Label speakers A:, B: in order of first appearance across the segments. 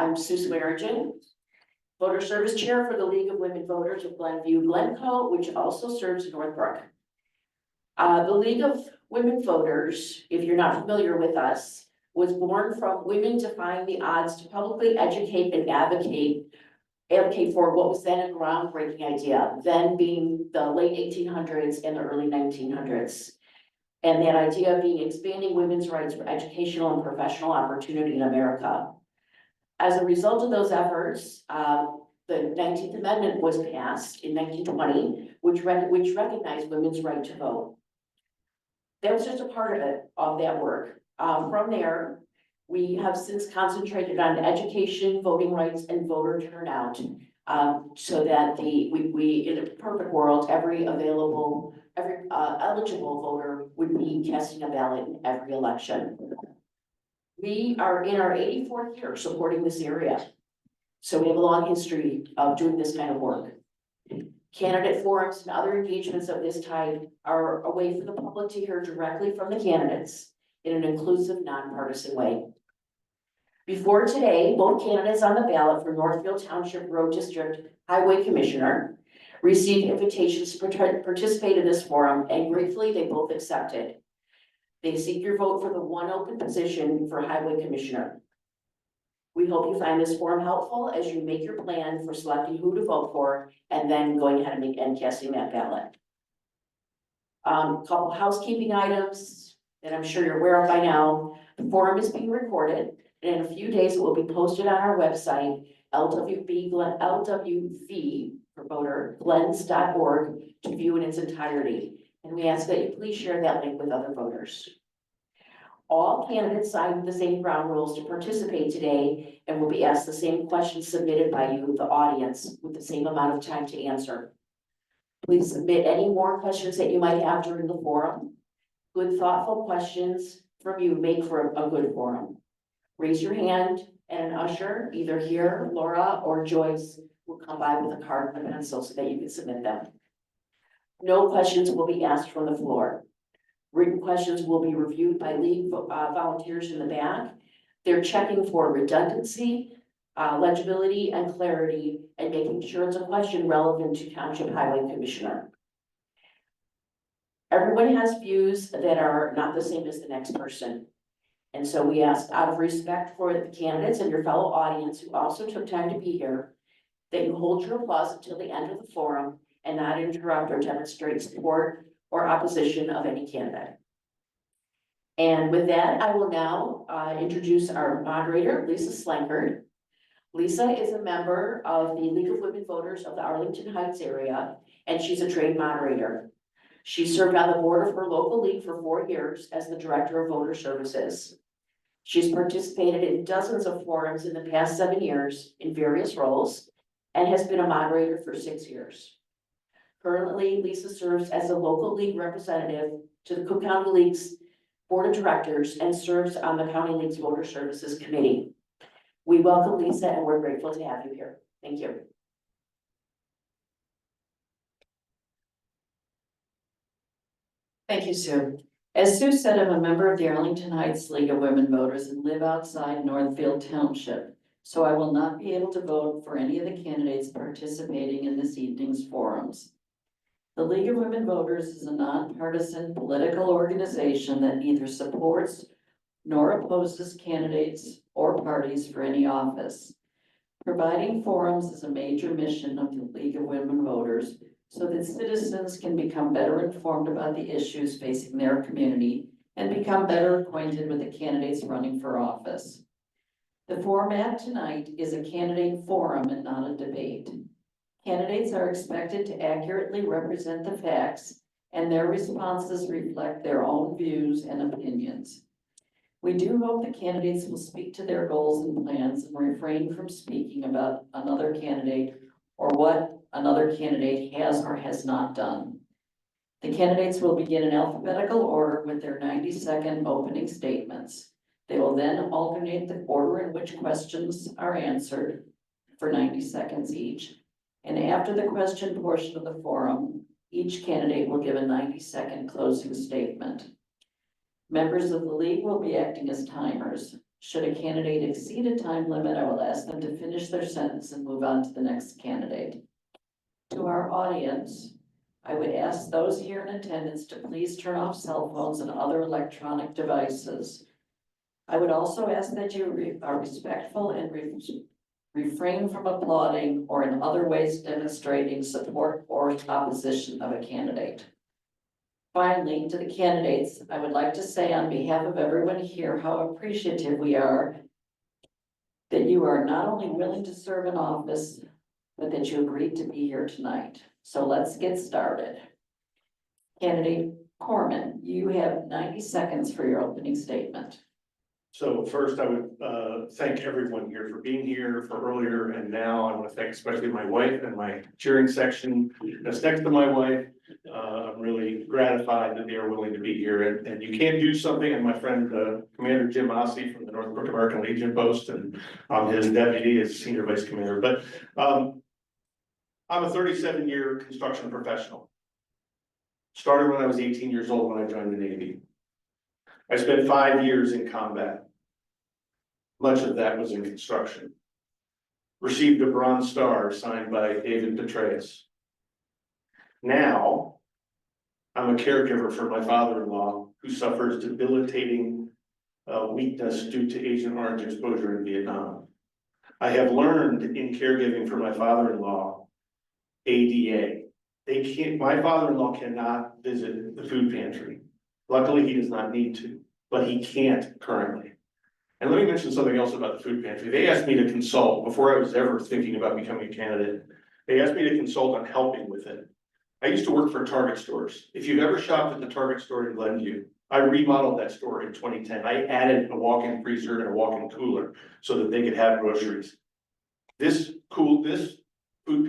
A: I'm Sue Swearingen, Voter Service Chair for the League of Women Voters of Glenview-Glencoe, which also serves Northbrook. The League of Women Voters, if you're not familiar with us, was born from women defying the odds to publicly educate and advocate for what was then a groundbreaking idea, then being the late 1800s and the early 1900s. And that idea being expanding women's rights for educational and professional opportunity in America. As a result of those efforts, the 19th Amendment was passed in 1920, which recognized women's right to vote. That was just a part of that work. From there, we have since concentrated on education, voting rights, and voter turnout, so that we in a perfect world, every eligible voter would be casting a ballot in every election. We are in our 84th year supporting this area, so we have a long history of doing this kind of work. Candidate forums and other engagements of this type are a way for the public to hear directly from the candidates in an inclusive, nonpartisan way. Before today, both candidates on the ballot for Northfield Township Road District Highway Commissioner received invitations to participate in this forum, and gratefully they both accepted. They seek your vote for the one open position for Highway Commissioner. We hope you find this forum helpful as you make your plan for selecting who to vote for and then going ahead and casting that ballot. Couple housekeeping items that I'm sure you're aware of by now. The forum is being recorded, and in a few days it will be posted on our website, LWV for voter, glens.org, to view in its entirety. And we ask that you please share that link with other voters. All candidates signed the same ground rules to participate today and will be asked the same questions submitted by you, the audience, with the same amount of time to answer. Please submit any more questions that you might have during the forum. Good, thoughtful questions from you make for a good forum. Raise your hand and an usher, either here, Laura or Joyce, will come by with a card and a pencil so that you can submit them. No questions will be asked from the floor. Written questions will be reviewed by league volunteers in the back. They're checking for redundancy, legibility, and clarity, and making sure it's a question relevant to Township Highway Commissioner. Everyone has views that are not the same as the next person. And so we ask, out of respect for the candidates and your fellow audience who also took time to be here, that you hold your applause until the end of the forum and not interrupt or demonstrate support or opposition of any candidate. And with that, I will now introduce our moderator, Lisa Slenkard. Lisa is a member of the League of Women Voters of the Arlington Heights area, and she's a trained moderator. She served on the board of her local league for 4 years as the Director of Voter Services. She's participated in dozens of forums in the past 7 years in various roles and has been a moderator for 6 years. Currently, Lisa serves as a local league representative to the Cook County League's Board of Directors and serves on the County League's Voter Services Committee. We welcome Lisa and we're grateful to have you here. Thank you.
B: Thank you, Sue. As Sue said, I'm a member of the Arlington Heights League of Women Voters and live outside Northfield Township, so I will not be able to vote for any of the candidates participating in this evening's forums. The League of Women Voters is a nonpartisan political organization that neither supports nor opposes candidates or parties for any office. Providing forums is a major mission of the League of Women Voters so that citizens can become better informed about the issues facing their community and become better acquainted with the candidates running for office. The format tonight is a candidate forum and not a debate. Candidates are expected to accurately represent the facts, and their responses reflect their own views and opinions. We do hope the candidates will speak to their goals and plans and refrain from speaking about another candidate or what another candidate has or has not done. The candidates will begin in alphabetical order with their 90-second opening statements. They will then alternate the order in which questions are answered for 90 seconds each. And after the question portion of the forum, each candidate will give a 90-second closing statement. Members of the league will be acting as timers. Should a candidate exceed a time limit, I will ask them to finish their sentence and move on to the next candidate. To our audience, I would ask those here in attendance to please turn off cell phones and other electronic devices. I would also ask that you are respectful and refrain from applauding or in other ways demonstrating support or opposition of a candidate. Finally, to the candidates, I would like to say on behalf of everyone here how appreciative we are that you are not only willing to serve in office, but that you agreed to be here tonight. So let's get started. Candidate Korman, you have 90 seconds for your opening statement.
C: So first, I would thank everyone here for being here for earlier and now. I want to thank especially my wife and my cheering section that's next to my wife. I'm really gratified that they are willing to be here, and you can't do something. And my friend Commander Jim Ossie from the Northbrook American Legion post, and I'm his deputy as senior vice commander. But I'm a 37-year construction professional. Started when I was 18 years old when I joined the Navy. I spent 5 years in combat. Much of that was in construction. Received a Bronze Star signed by David Petraeus. Now, I'm a caregiver for my father-in-law who suffers debilitating weakness due to Agent Orange exposure in Vietnam. I have learned in caregiving for my father-in-law, ADA. My father-in-law cannot visit the food pantry. Luckily, he does not need to, but he can't currently. And let me mention something else about the food pantry. They asked me to consult before I was ever thinking about becoming a candidate. They asked me to consult on helping with it. I used to work for Target stores. If you've ever shopped at the Target store in Glenview, I remodeled that store in 2010. I added a walk-in freezer and a walk-in cooler so that they could have groceries. This food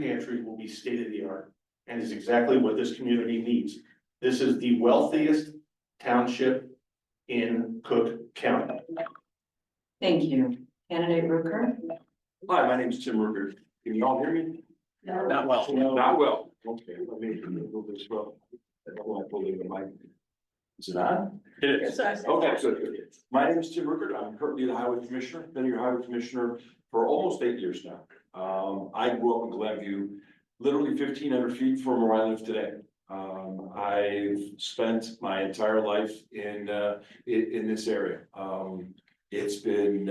C: pantry will be state-of-the-art and is exactly what this community needs. This is the wealthiest township in Cook County.
B: Thank you. Candidate Rueckert.
D: Hi, my name is Tim Rueckert. Can you all hear me?
B: No.
C: Not well.
D: Not well. Okay, let me move this well. I don't want to pull in the mic. Is it on? It is. Okay, so my name is Tim Rueckert. I'm currently the highway commissioner. Been your highway commissioner for almost 8 years now. I grew up in Glenview, literally 1,500 feet from where I live today. I've spent my entire life in this area. It's been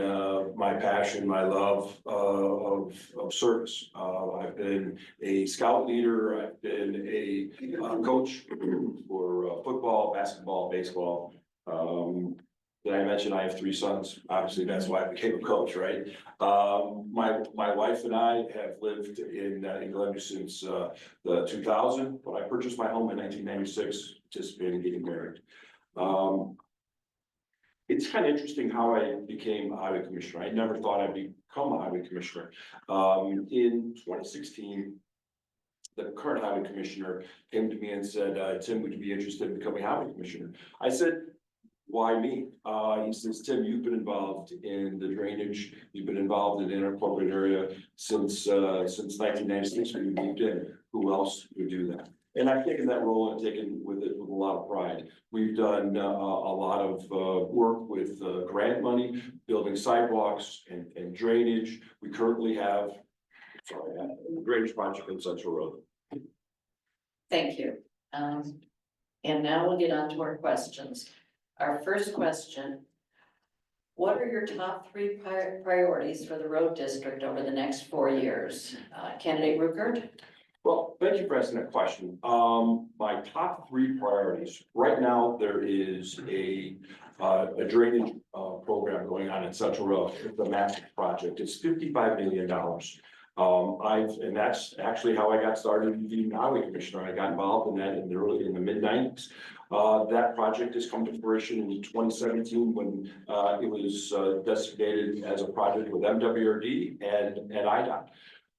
D: my passion, my love of service. I've been a scout leader. I've been a coach for football, basketball, baseball. Did I mention I have 3 sons? Obviously, that's why I became a coach, right? My wife and I have lived in Glenview since the 2000, but I purchased my home in 1996, anticipating getting married. It's kind of interesting how I became a highway commissioner. I never thought I'd become a highway commissioner. In 2016, the current highway commissioner came to me and said, Tim, would you be interested in becoming highway commissioner? I said, why me? He says, Tim, you've been involved in the drainage. You've been involved in the inner-corporate area since 1996 when you moved in. Who else would do that? And I've taken that role and taken with it with a lot of pride. We've done a lot of work with grant money, building sidewalks and drainage. We currently have, a drainage project on Central Road.
B: Thank you. And now we'll get on to our questions. Our first question, what are your top 3 priorities for the road district over the next 4 years? Candidate Rueckert?
D: Well, thank you for asking that question. My top 3 priorities, right now, there is a drainage program going on in Central Road. It's a massive project. It's $55 million. And that's actually how I got started being highway commissioner. I got involved in that in the mid-90s. That project has come to fruition in 2017 when it was designated as a project with MWRD and IDOT.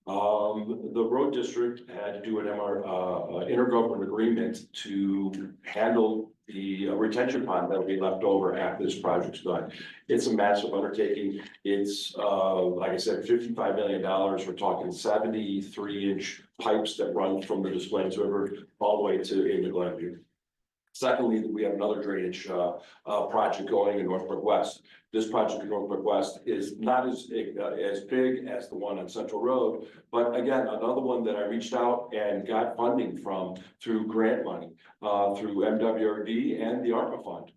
D: The road district had to do an intergovernmental agreement to handle the retention pond that will be left over after this project's done. It's a massive undertaking. It's, like I said, $55 million. We're talking 73-inch pipes that run from the Des Plaines River all the way to into Glenview. Secondly, we have another drainage project going in Northbrook West. This project in Northbrook West is not as big as the one on Central Road, but again, another one that I reached out and got funding from through grant money, through MWRD and the ARPA fund.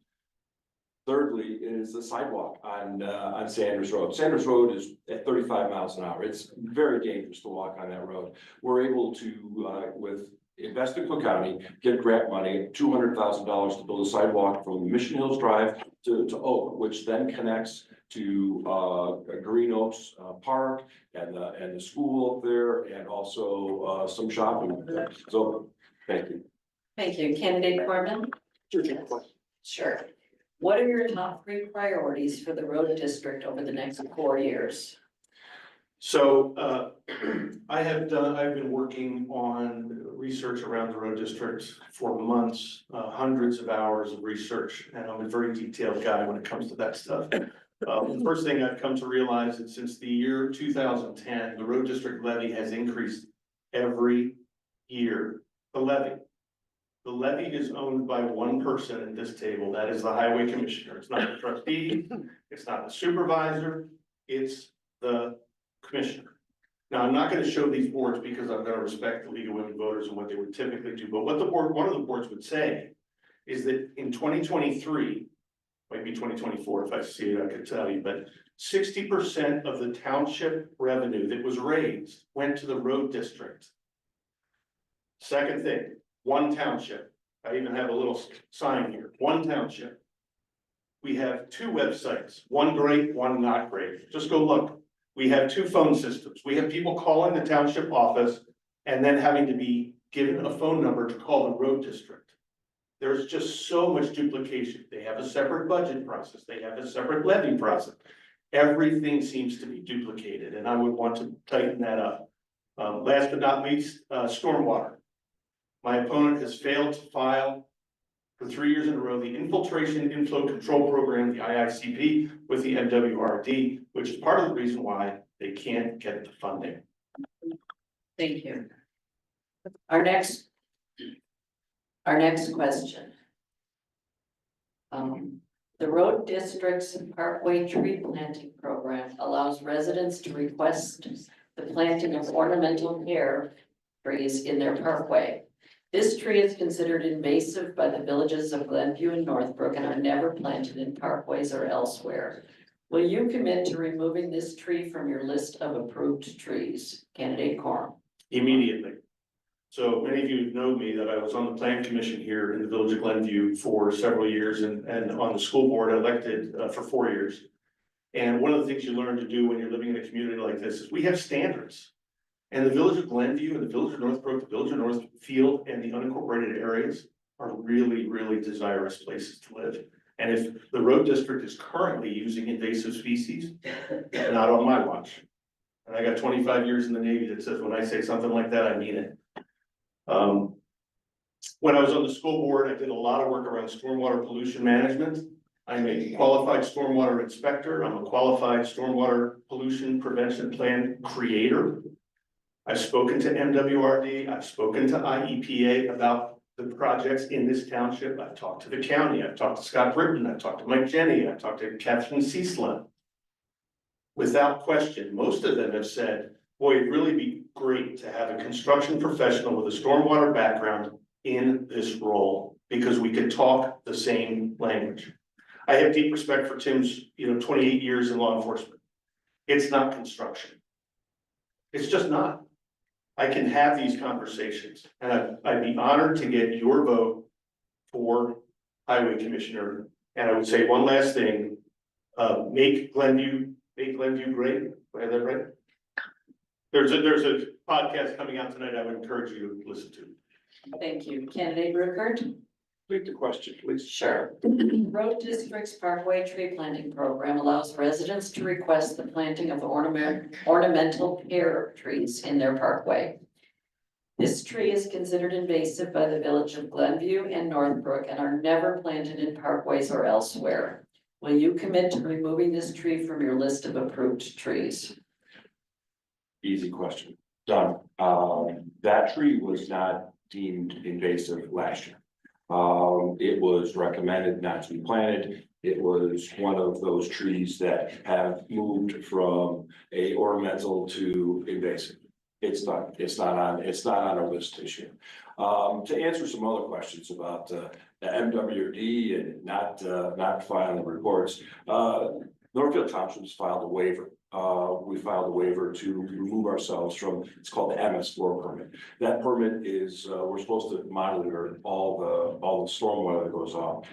D: Thirdly is the sidewalk on Sanders Road. Sanders Road is at 35 miles an hour. It's very dangerous to walk on that road. We're able to, with invest in Cook County, get grant money, $200,000 to build a sidewalk from Mission Hills Drive to Oak, which then connects to Green Oaks Park and the school up there, and also some shopping. So, thank you.
B: Thank you. Candidate Korman? Sure. What are your top 3 priorities for the road district over the next 4 years?
C: So, I've been working on research around the road district for months, hundreds of hours of research, and I'm a very detailed guy when it comes to that stuff. The first thing I've come to realize is since the year 2010, the road district levy has increased every year. The levy is owned by one person at this table, that is the highway commissioner. It's not the trustee, it's not the supervisor, it's the commissioner. Now, I'm not gonna show these boards because I'm gonna respect the League of Women Voters and what they would typically do, but what the board, one of the boards would say is that in 2023, might be 2024, if I see it, I could tell you, but 60% of the township revenue that was raised went to the road district. Second thing, one township. I even have a little sign here, one township. We have 2 websites, one great, one not great. Just go look. We have 2 phone systems. We have people calling the township office and then having to be given a phone number to call the road district. There's just so much duplication. They have a separate budget process. They have a separate levy process. Everything seems to be duplicated, and I would want to tighten that up. Last but not least, stormwater. My opponent has failed to file for 3 years in a row the infiltration inflow control program, the IICP, with the MWRD, which is part of the reason why they can't get the funding.
B: Thank you. Our next question. The road district's Parkway tree planting program allows residents to request the planting of ornamental pear trees in their parkway. This tree is considered invasive by the villages of Glenview and Northbrook and are never planted in parkways or elsewhere. Will you commit to removing this tree from your list of approved trees? Candidate Korman.
C: Immediately. So many of you know me that I was on the plan commission here in the village of Glenview for several years and on the school board elected for 4 years. And one of the things you learn to do when you're living in a community like this is we have standards. And the village of Glenview and the village of Northbrook, the village of Northfield and the unincorporated areas are really, really desirous places to live. And if the road district is currently using invasive species, not on my watch. And I got 25 years in the Navy that says when I say something like that, I mean it. When I was on the school board, I did a lot of work around stormwater pollution management. I'm a qualified stormwater inspector. I'm a qualified stormwater pollution prevention plan creator. I've spoken to MWRD, I've spoken to IEPA about the projects in this township. I've talked to the county, I've talked to Scott Britton, I've talked to Mike Jenny, I've talked to Captain Cecilin. Without question, most of them have said, boy, it'd really be great to have a construction professional with a stormwater background in this role because we could talk the same language. I have deep respect for Tim's, 28 years in law enforcement. It's not construction. It's just not. I can have these conversations and I'd be honored to get your vote for highway commissioner. And I would say one last thing, make Glenview great. Do I have that right? There's a podcast coming out tonight I would encourage you to listen to.
B: Thank you. Candidate Rueckert.
D: Repeat the question, please.
B: Sure. Road District's Parkway Tree Planting Program allows residents to request the planting of ornamental pear trees in their parkway. This tree is considered invasive by the village of Glenview and Northbrook and are never planted in parkways or elsewhere. Will you commit to removing this tree from your list of approved trees?
D: Easy question. Done. That tree was not deemed invasive last year. It was recommended not to be planted. It was one of those trees that have moved from a ornamental to invasive. It's not on our list this year. To answer some other questions about the MWD and not filing reports, Northfield Township has filed a waiver. We filed a waiver to remove ourselves from, it's called the MS4 permit. That permit is, we're supposed to monitor all the stormwater that goes on.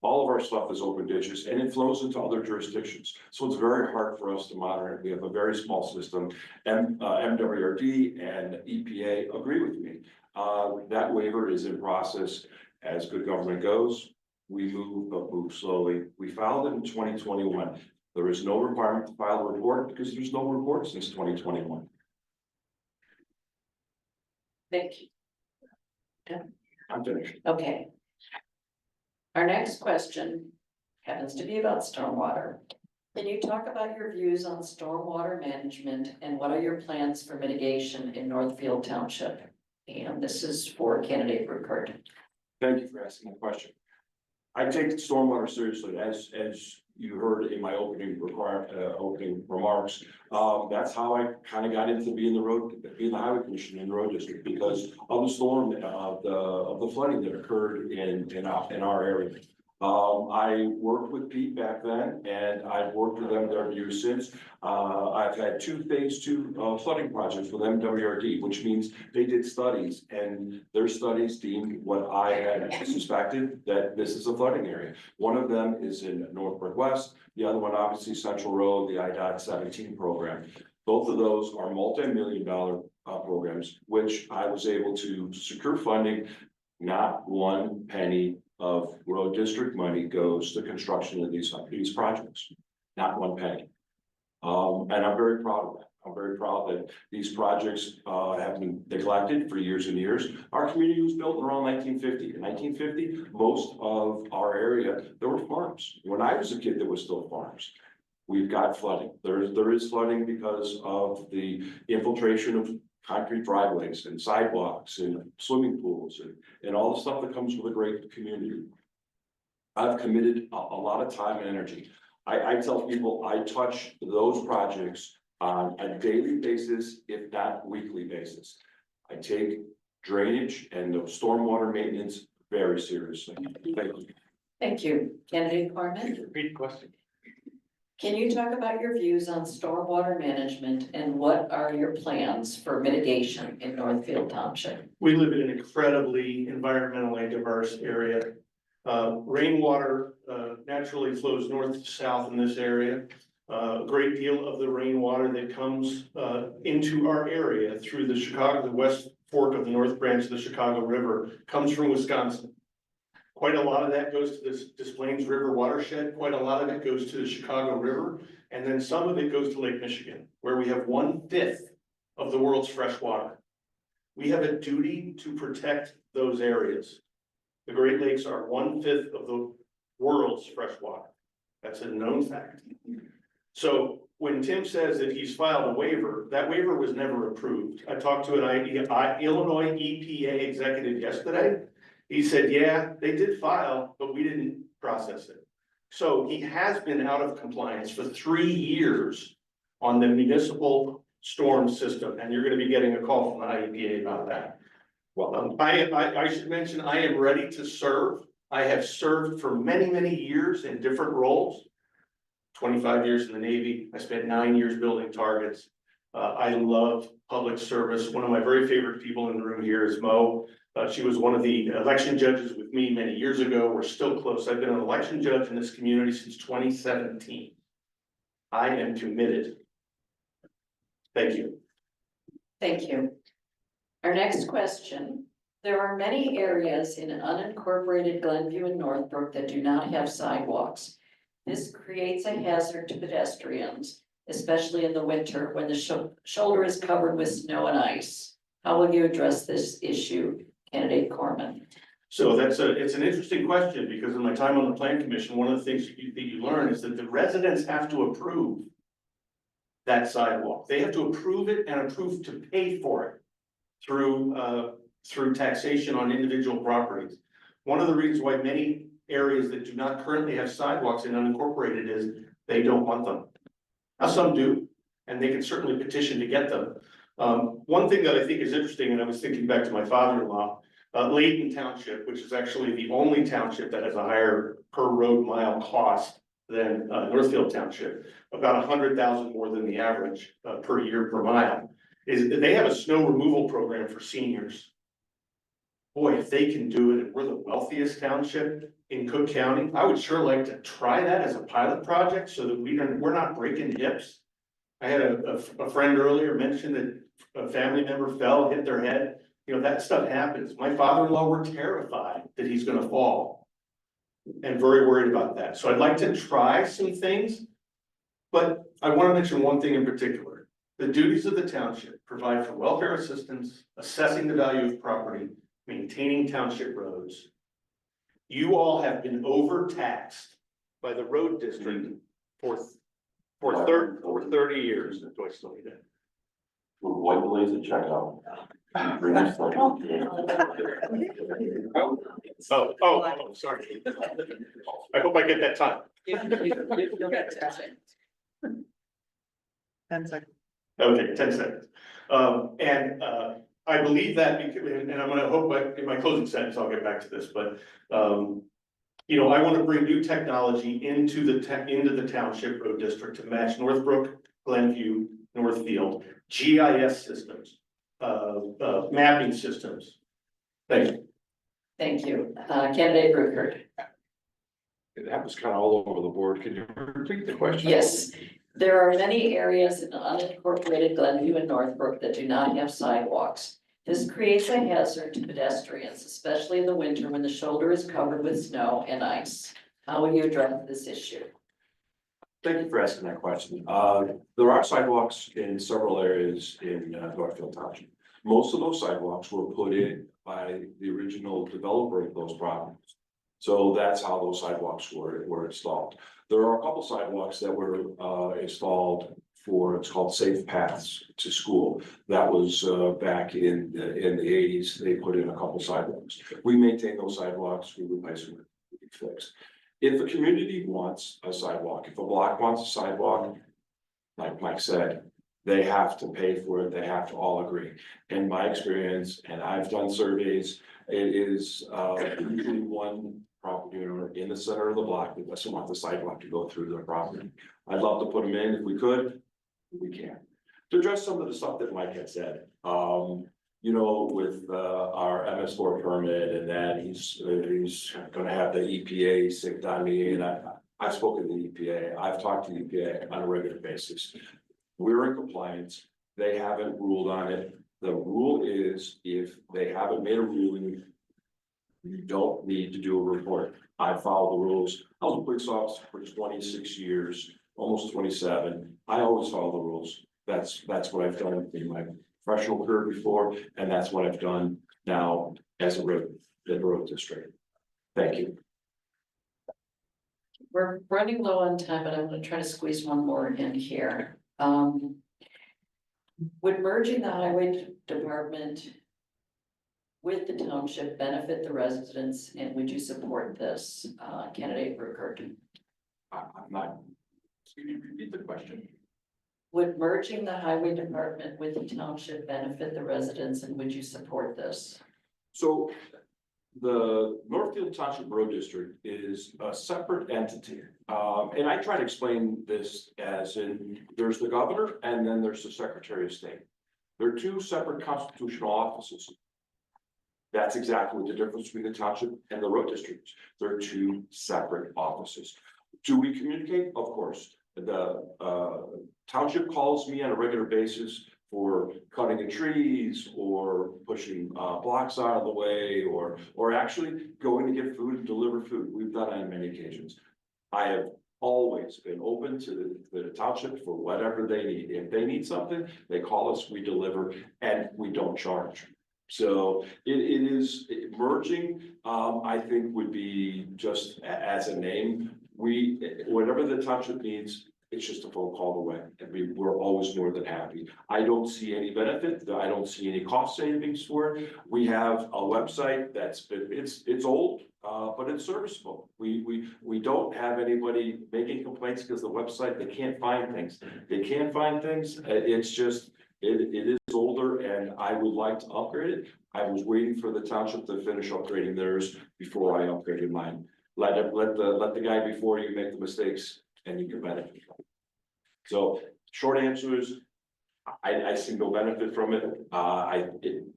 D: All of our stuff is open ditches and it flows into other jurisdictions. So it's very hard for us to monitor it. We have a very small system. MWRD and EPA agree with me. That waiver is in process. As good government goes, we move, but move slowly. We filed it in 2021. There is no requirement to file a report because there's no report since 2021.
A: Thank you.
D: I'm finished.
B: Okay. Our next question happens to be about stormwater. Can you talk about your views on stormwater management and what are your plans for mitigation in Northfield Township? And this is for candidate Rueckert.
D: Thank you for asking the question. I take stormwater seriously, as you heard in my opening remarks. That's how I kind of got into being the highway commissioner in the road district because of the storm of the flooding that occurred in our area. I worked with Pete back then, and I've worked with them every year since. I've had two phase 2 flooding projects with MWRD, which means they did studies, and their studies deemed what I had suspected, that this is a flooding area. One of them is in Northbrook West, the other one obviously Central Road, the IDOT 17 program. Both of those are multi-million-dollar programs, which I was able to secure funding. Not one penny of road district money goes to construction of these projects, not one penny. And I'm very proud of that. I'm very proud that these projects have been neglected for years and years. Our community was built around 1950. In 1950, most of our area, there were farms. When I was a kid, there was still farms. We've got flooding. There is flooding because of the infiltration of concrete driveways and sidewalks and swimming pools and all the stuff that comes with a great community. I've committed a lot of time and energy. I tell people I touch those projects on a daily basis, if not weekly basis. I take drainage and the stormwater maintenance very seriously. Thank you.
B: Thank you. Candidate Korman,
C: Repeat the question.
B: can you talk about your views on stormwater management and what are your plans for mitigation in Northfield Township?
C: We live in an incredibly environmentally diverse area. Rainwater naturally flows north to south in this area. A great deal of the rainwater that comes into our area through the West Fork of the North Branch of the Chicago River comes from Wisconsin. Quite a lot of that goes to this Des Plaines River watershed. Quite a lot of it goes to the Chicago River. And then some of it goes to Lake Michigan, where we have 1/5 of the world's fresh water. We have a duty to protect those areas. The Great Lakes are 1/5 of the world's fresh water. That's a known fact. So when Tim says that he's filed a waiver, that waiver was never approved. I talked to an Illinois EPA executive yesterday. He said, yeah, they did file, but we didn't process it. So he has been out of compliance for 3 years on the municipal storm system, and you're gonna be getting a call from the IEPA about that. Well, I should mention, I am ready to serve. I have served for many, many years in different roles. 25 years in the Navy. I spent 9 years building targets. I love public service. One of my very favorite people in the room here is Mo. She was one of the election judges with me many years ago. We're still close. I've been an election judge in this community since 2017. I am committed. Thank you.
B: Thank you. Our next question. There are many areas in unincorporated Glenview and Northbrook that do not have sidewalks. This creates a hazard to pedestrians, especially in the winter when the shoulder is covered with snow and ice. How will you address this issue, candidate Korman?
C: So it's an interesting question because in my time on the Plan Commission, one of the things that you learn is that the residents have to approve that sidewalk. They have to approve it and approve to pay for it through taxation on individual properties. One of the reasons why many areas that do not currently have sidewalks in unincorporated is they don't want them. Now, some do, and they can certainly petition to get them. One thing that I think is interesting, and I was thinking back to my father-in-law, Layton Township, which is actually the only township that has a higher per road mile cost than Northfield Township, about 100,000 more than the average per year per mile, is they have a snow removal program for seniors. Boy, if they can do it, and we're the wealthiest township in Cook County, I would sure like to try that as a pilot project so that we're not breaking hips. I had a friend earlier mention that a family member fell, hit their head. You know, that stuff happens. My father-in-law were terrified that he's gonna fall and very worried about that. So I'd like to try some things. But I want to mention one thing in particular. The duties of the township provide for welfare assistance, assessing the value of property, maintaining township roads. You all have been overtaxed by the road district for 30 years. Do I still need it?
D: White blaze and check out.
C: Oh, sorry. I hope I get that time.
B: You'll get to it.
E: 10 seconds.
C: Okay, 10 seconds. I believe that, and I'm gonna hope in my closing sentence, I'll get back to this, but, you know, I want to bring new technology into the township road district to match Northbrook, Glenview, Northfield, GIS systems, mapping systems. Thank you.
B: Thank you. Candidate Rueckert.
D: That was kind of all over the board. Can you repeat the question?
B: Yes, there are many areas in unincorporated Glenview and Northbrook that do not have sidewalks. This creates a hazard to pedestrians, especially in the winter when the shoulder is covered with snow and ice. How will you address this issue?
D: Thank you for asking that question. There are sidewalks in several areas in Northfield Township. Most of those sidewalks were put in by the original developer of those properties. So that's how those sidewalks were installed. There are a couple sidewalks that were installed for, it's called Safe Paths to School. That was back in the 80s. They put in a couple sidewalks. We maintain those sidewalks, we replace them, we fix. If a community wants a sidewalk, if a block wants a sidewalk, like Mike said, they have to pay for it, they have to all agree. In my experience, and I've done surveys, it is usually one property owner in the center of the block that doesn't want the sidewalk to go through their property. I'd love to put them in if we could, we can't. To address some of the stuff that Mike had said, you know, with our MS4 permit and that he's gonna have the EPA sicked on me, and I've spoken to the EPA, I've talked to the EPA on a regular basis. We're in compliance, they haven't ruled on it. The rule is if they haven't made a ruling, you don't need to do a report. I follow the rules. I was a police officer for 26 years, almost 27. I always follow the rules. That's what I've done in my professional career before, and that's what I've done now as a road district. Thank you.
B: We're running low on time, but I'm gonna try to squeeze one more in here. Would merging the highway department with the township benefit the residents, and would you support this, candidate Rueckert?
D: I'm not, can you repeat the question?
B: Would merging the highway department with the township benefit the residents, and would you support this?
D: So the Northfield Township Road District is a separate entity. And I try to explain this as in, there's the governor and then there's the Secretary of State. They're two separate constitutional offices. That's exactly what the difference between the township and the road district. They're two separate offices. Do we communicate? Of course. The township calls me on a regular basis for cutting the trees or pushing blocks out of the way or actually going to get food and deliver food. We've done that on many occasions. I have always been open to the township for whatever they need. If they need something, they call us, we deliver, and we don't charge. So it is merging, I think would be just as a name. Whatever the township needs, it's just a phone call away, and we're always more than happy. I don't see any benefit, I don't see any cost savings for it. We have a website it's old, but it's serviceable. We don't have anybody making complaints because the website, they can't find things. It's just, it is older, and I would like to upgrade it. I was waiting for the township to finish upgrading theirs before I upgraded mine. Let the guy before you make the mistakes and you can benefit from it. So short answer is, I see no benefit from it.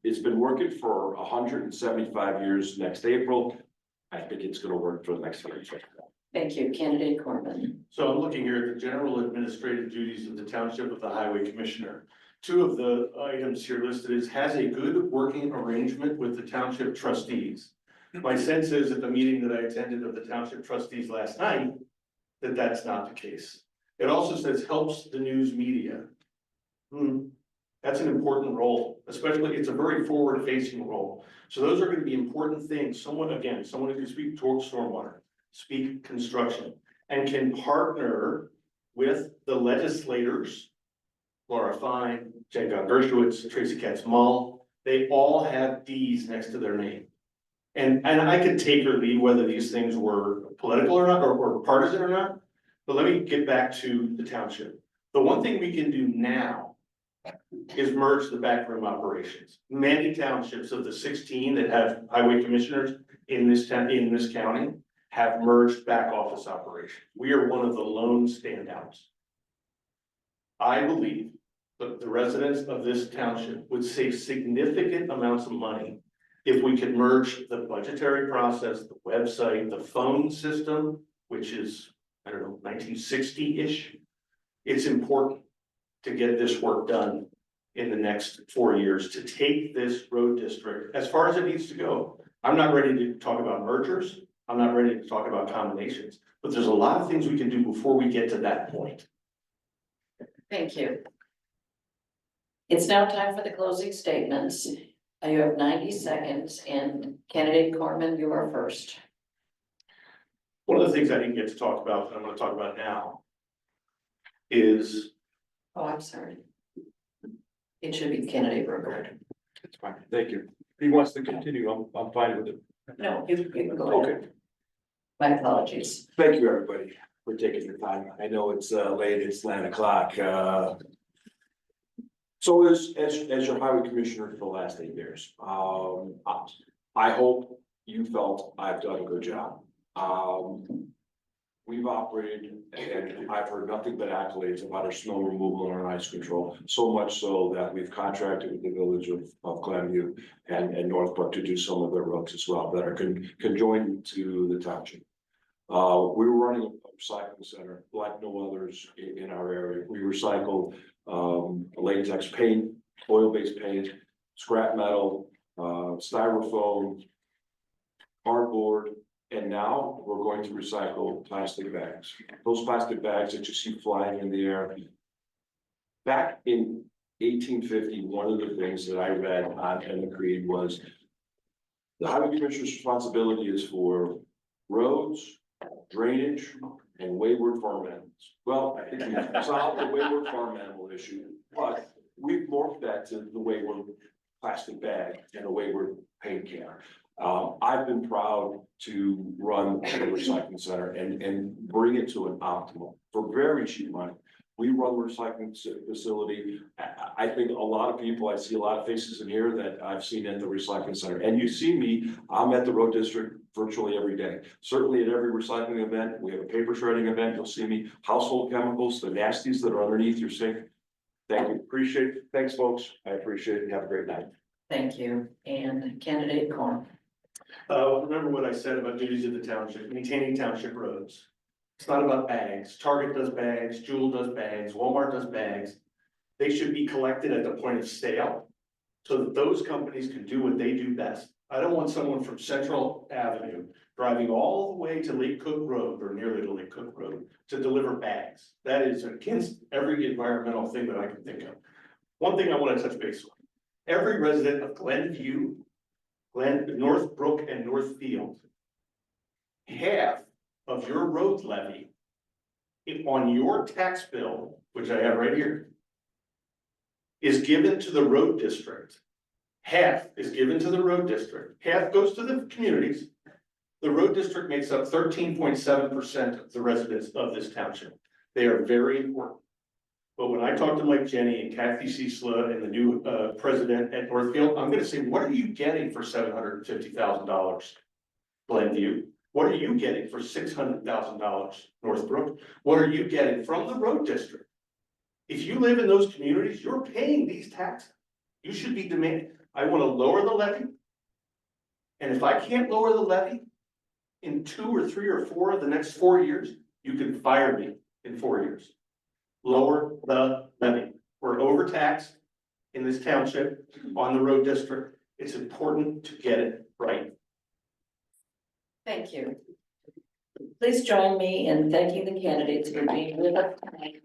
D: It's been working for 175 years next April. I think it's gonna work for the next 100 years.
B: Thank you, candidate Korman.
C: So I'm looking here at the general administrative duties of the township of the highway commissioner. Two of the items here listed is has a good working arrangement with the township trustees. My sense is at the meeting that I attended of the township trustees last night, that that's not the case. It also says helps the news media. That's an important role, especially it's a very forward-facing role. So those are going to be important things. Someone who can speak towards stormwater, speak construction, and can partner with the legislators, Laura Fine, Jen Gershowitz, Tracy Katz-Mull. They all have D's next to their name. And I could take or leave whether these things were political or not, or partisan or not. But let me get back to the township. The one thing we can do now is merge the backroom operations. Many townships of the 16 that have highway commissioners in this county have merged back office operations. We are one of the lone standouts. I believe that the residents of this township would save significant amounts of money if we could merge the budgetary process, the website, the phone system, which is, I don't know, 1960-ish. It's important to get this work done in the next 4 years to take this road district as far as it needs to go. I'm not ready to talk about mergers. I'm not ready to talk about combinations, but there's a lot of things we can do before we get to that point.
B: Thank you. It's now time for the closing statements. You have 90 seconds, and candidate Korman, you are first.
C: One of the things I didn't get to talk about that I'm going to talk about now is
B: Oh, I'm sorry. It should be candidate Rueckert.
D: That's fine, thank you. If he wants to continue, I'm fine with it.
B: No, you can go ahead.
D: Okay,
B: My apologies.
D: thank you, everybody, for taking your time. I know it's late, it's 9 o'clock. So as your highway commissioner for the last 8 years, I hope you felt I've done a good job. We've operated, and I've heard nothing but accolades about our snow removal and our ice control. So much so that we've contracted with the village of Glenview and Northbrook to do some of their roads as well that are conjoined to the township. We were running a recycling center like no others in our area. We recycled latex paint, oil-based paint, scrap metal, styrofoam, cardboard, and now we're going to recycle plastic bags. Those plastic bags that you see flying in the air. Back in 1850, one of the things that I read on the creed was the highway commissioner's responsibility is for roads, drainage, and wayward farm animals. Well, I think we've solved the wayward farm animal issue, but we've morphed that to the wayward plastic bag and the wayward paint can. I've been proud to run the recycling center and bring it to an optimal for very cheap money. We run a recycling facility. I think a lot of people, I see a lot of faces in here that I've seen at the recycling center. And you see me, I'm at the road district virtually every day. Certainly at every recycling event, we have a paper shredding event, you'll see me. Household chemicals, the nasties that are underneath your sink. Thank you, appreciate it. Thanks, folks. I appreciate it. Have a great night.
B: Thank you. And candidate Korman.
C: Remember what I said about duties of the township, maintaining township roads. It's not about bags. Target does bags, Jewel does bags, Walmart does bags. They should be collected at the point of sale so that those companies can do what they do best. I don't want someone from Central Avenue driving all the way to Lake Cook Road or nearly to Lake Cook Road to deliver bags. That is against every environmental thing that I can think of. One thing I want to touch base on. Every resident of Glenview, Northbrook and Northfield, half of your road levy on your tax bill, which I have right here, is given to the road district. Half is given to the road district, half goes to the communities. The road district makes up 13.7% of the residents of this township. They are very important. But when I talk to Mike Jenny and Kathy Cecila and the new president at Northfield, I'm gonna say, what are you getting for $750,000? Glenview, what are you getting for $600,000? Northbrook, what are you getting from the road district? If you live in those communities, you're paying these taxes. You should be demanding, I wanna lower the levy. And if I can't lower the levy in 2 or 3 or 4 of the next 4 years, you can fire me in 4 years. Lower the levy. We're overtaxed in this township on the road district. It's important to get it right.
B: Thank you. Please join me in thanking the candidates for being with us tonight.